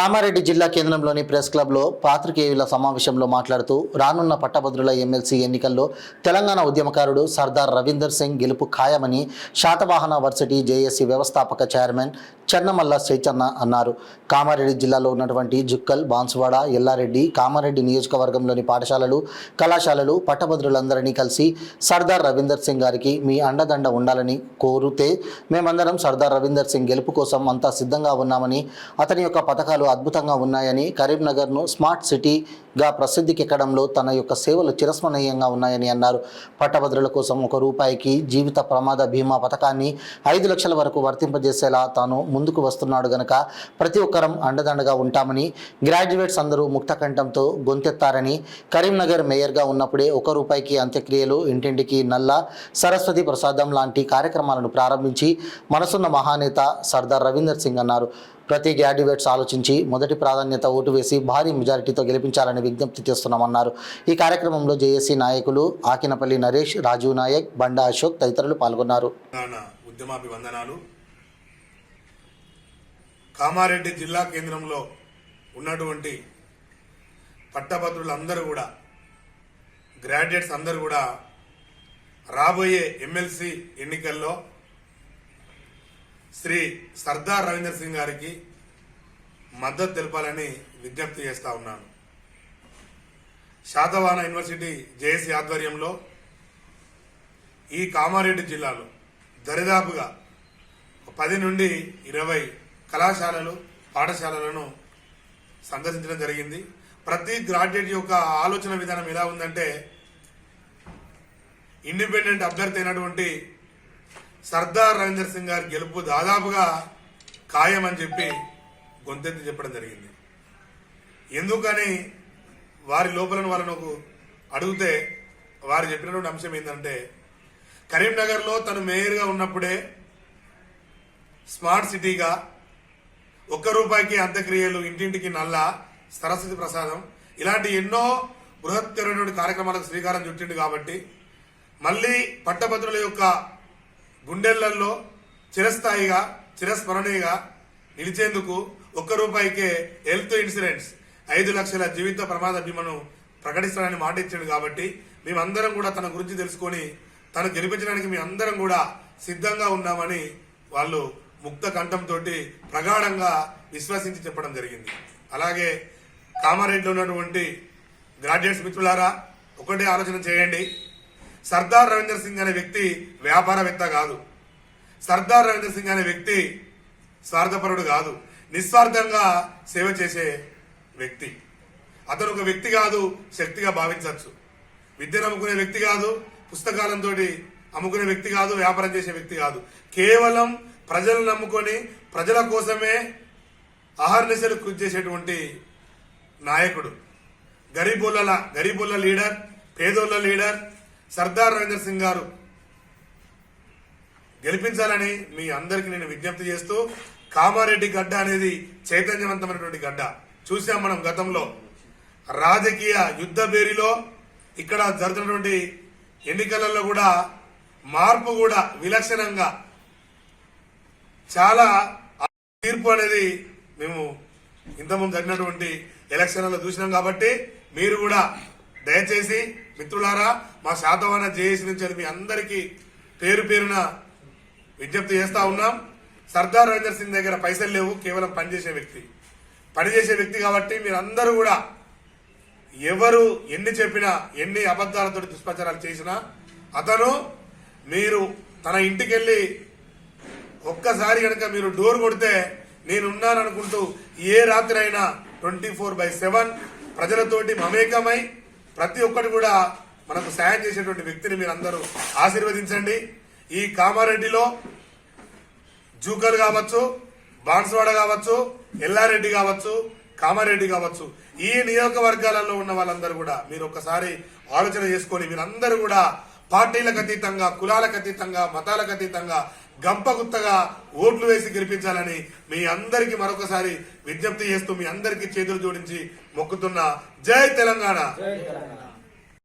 కామారెడ్డి జిల్లా కేంద్రంలోని ప్రెస్ క్లబ్లో పాత్రికేయుల సమావేశంలో మాట్లాడుతూ రానున్న పట్టభద్రుల ఎమ్మెల్సీ ఎన్నికల్లో తెలంగాణ ఉద్యమకారుడు సర్దార్ రవీందర్ సింగ్ గెలుపు ఖాయమని శాతవాహన వర్సిటీ జేఏసీ వ్యవస్థాపక చైర్మన్ చెన్నమల్ల చైతన్య అన్నారు. కామారెడ్డి జిల్లాలో ఉన్నటువంటి జుక్కల్, బాన్సువాడ, ఎల్లారెడ్డి, కామారెడ్డి నియోజకవర్గంలోని పాఠశాలలు, కళాశాలలు పట్టభద్రులందరినీ కలిసి సర్దార్ రవీందర్ సింగ్ గారికి మీ అండదండ ఉండాలని కోరితే మేమందరం సర్దార్ రవీందర్ సింగ్ గెలుపు కోసం అంతా సిద్ధంగా ఉన్నామని, అతని యొక్క పథకాలు అద్భుతంగా ఉన్నాయని, కరీంనగర్ను స్మార్ట్ సిటీగా ప్రసిద్ధికెక్కడంలో తన యొక్క సేవలు చిరస్మరణీయంగా ఉన్నాయని అన్నారు. పట్టభద్రుల కోసం ₹1 జీవిత ప్రమాద బీమా పథకాన్ని 5 లక్షల వరకు వర్తింపజేసేలా తాను ముందుకు వస్తున్నాడు గనక ప్రతి ఒక్కరం అండదండగా ఉంటామని, గ్రాడ్యుయేట్స్ అందరూ ముక్తకంఠంతో గొంతెత్తారని, కరీంనగర్ మేయర్గా ఉన్నప్పుడే ₹1 అంత్యక్రియలు, ఇంటింటికి నల్ల, సరస్వతి ప్రసాదం లాంటి కార్యక్రమాలను ప్రారంభించి మనసున్న మహానేత సర్దార్ రవీందర్ సింగ్ అన్నారు. ప్రతి గ్రాడ్యుయేట్స్ ఆలోచించి మొదటి ప్రాధాన్యత ఓటు వేసి భారీ మెజారిటీతో గెలిపించాలని విజ్ఞప్తి చేస్తున్నామన్నారు. ఈ కార్యక్రమంలో జేఏసీ నాయకులు ఆకినపల్లి నరేష్, రాజీవ్ నాయక్, బండా అశోక్ తదితరులు పాల్గొన్నారు. ఉద్యమాభివందనాలు. కామారెడ్డి జిల్లా కేంద్రంలో ఉన్నటువంటి పట్టభద్రులందరూ కూడా, గ్రాడ్యుయేట్స్ అందరూ కూడా రాబోయే ఎమ్మెల్సీ ఎన్నికల్లో శ్రీ సర్దార్ రవీందర్ సింగ్ గారికి మద్దతు తెలపాలని విజ్ఞప్తి చేస్తా ఉన్నాను. శాతవాహన యూనివర్సిటీ జేఏసీ ఆధ్వర్యంలో ఈ కామారెడ్డి జిల్లాలో దరిదాపుగా 10 నుండి 20 కళాశాలలు, పాఠశాలలను సందర్శించడం జరిగింది. ప్రతి గ్రాడ్యుయేట్ యొక్క ఆలోచన విధానం ఎలా ఉందంటే, ఇండిపెండెంట్ అభ్యర్థి అయినటువంటి సర్దార్ రవీందర్ సింగ్ గారి గెలుపు దాదాపుగా ఖాయమని చెప్పి గొంతెత్తి చెప్పడం జరిగింది. ఎందుకని వారి లోపలను వాళ్ళను అడిగితే వారు చెప్పినటువంటి అంశం ఏంటంటే, కరీంనగర్లో తను మేయర్గా ఉన్నప్పుడే స్మార్ట్ సిటీగా ₹1 అంత్యక్రియలు, ఇంటింటికి నల్ల, సరస్వతి ప్రసాదం ఇలాంటి ఎన్నో బృహత్తరమైన కార్యక్రమాలకు శ్రీకారం చుట్టిండు. కాబట్టి మళ్ళీ పట్టభద్రుల యొక్క గుండెళ్లలో చిరస్థాయిగా, చిరస్మరణీయంగా నిలిచేందుకు ₹1 హెల్త్ ఇన్సూరెన్స్, 5 లక్షల జీవిత ప్రమాద బీమాను ప్రకటిస్తానని మాట ఇచ్చాడు. కాబట్టి మేమందరం కూడా తన గురించి తెలుసుకొని తను గెలిపించడానికి మీ అందరం కూడా సిద్ధంగా ఉన్నామని వాళ్ళు ముక్త కంఠంతో ప్రగాఢంగా విశ్వసించి చెప్పడం జరిగింది. అలాగే కామారెడ్డిలో ఉన్నటువంటి గ్రాడ్యుయేట్స్ మిత్రులారా, ఒకటే ఆలోచన చేయండి. సర్దార్ రవీందర్ సింగ్ అనే వ్యక్తి వ్యాపారవేత్త కాదు. సర్దార్ రవీందర్ సింగ్ అనే వ్యక్తి స్వార్థపరుడు కాదు, నిస్వార్థంగా సేవ చేసే వ్యక్తి. అతను ఒక వ్యక్తి కాదు, శక్తిగా భావించవచ్చు. విద్యను అమ్ముకునే వ్యక్తి కాదు, పుస్తకాలంతో అమ్ముకునే వ్యక్తి కాదు, వ్యాపారం చేసే వ్యక్తి కాదు. కేవలం ప్రజలను నమ్ముకొని ప్రజల కోసమే అహర్నిశలు కృషి చేసేటువంటి నాయకుడు. గరీబుల లీడర్, పేదోళ్ల లీడర్ సర్దార్ రవీందర్ సింగ్ గారు గెలిపించాలని మీ అందరికీ నేను విజ్ఞప్తి చేస్తూ, కామారెడ్డి గడ్డ అనేది చైతన్యవంతమైనటువంటి గడ్డ. చూసాం మనం గతంలో రాజకీయ యుద్ధ బేరిలో ఇక్కడ జరుగుతున్నటువంటి ఎన్నికలలో కూడా మార్పు కూడా విలక్షణంగా చాలా తీర్పు అనేది మేము ఇంతకుముందు జరిగినటువంటి ఎలక్షన్లలో చూసినాం. కాబట్టి మీరు కూడా దయచేసి మిత్రులారా, మా శాతవాహన జేఏసీ నుంచి మీ అందరికీ పేరు పేరున విజ్ఞప్తి చేస్తా ఉన్నాం. సర్దార్ రవీందర్ సింగ్ దగ్గర పైసలు లేవు, కేవలం పనిచేసే వ్యక్తి కాబట్టి మీరందరూ కూడా ఎవరు ఎన్ని చెప్పినా, ఎన్ని అబద్ధాలతో దుష్ప్రచారాలు చేసినా అతను మీరు తన ఇంటికి వెళ్ళి ఒక్కసారి కనుక మీరు డోర్ కొడితే నేనున్నాననుకుంటూ ఏ రాత్రి అయినా 24/7 ప్రజలతోటి మమేకమై ప్రతి ఒక్కటి కూడా మనకు సాయం చేసేటువంటి వ్యక్తిని మీరు అందరూ ఆశీర్వదించండి. ఈ కామారెడ్డిలో జూకల్ కావచ్చు, బాన్సువాడ కావచ్చు, ఎల్లారెడ్డి కావచ్చు, కామారెడ్డి కావచ్చు, ఈ నియోజకవర్గాలలో ఉన్న వాళ్ళందరూ కూడా మీరు ఒక్కసారి ఆలోచన చేసుకొని మీరందరూ కూడా పార్టీలకు అతీతంగా, కులాలకు అతీతంగా, మతాలకు అతీతంగా గంపగుత్తగా ఓట్లు వేసి గెలిపించాలని మీ అందరికీ మరొకసారి విజ్ఞప్తి చేస్తూ మీ అందరికీ చేతులు జోడించి మొక్కుతున్నా. జై తెలంగాణ.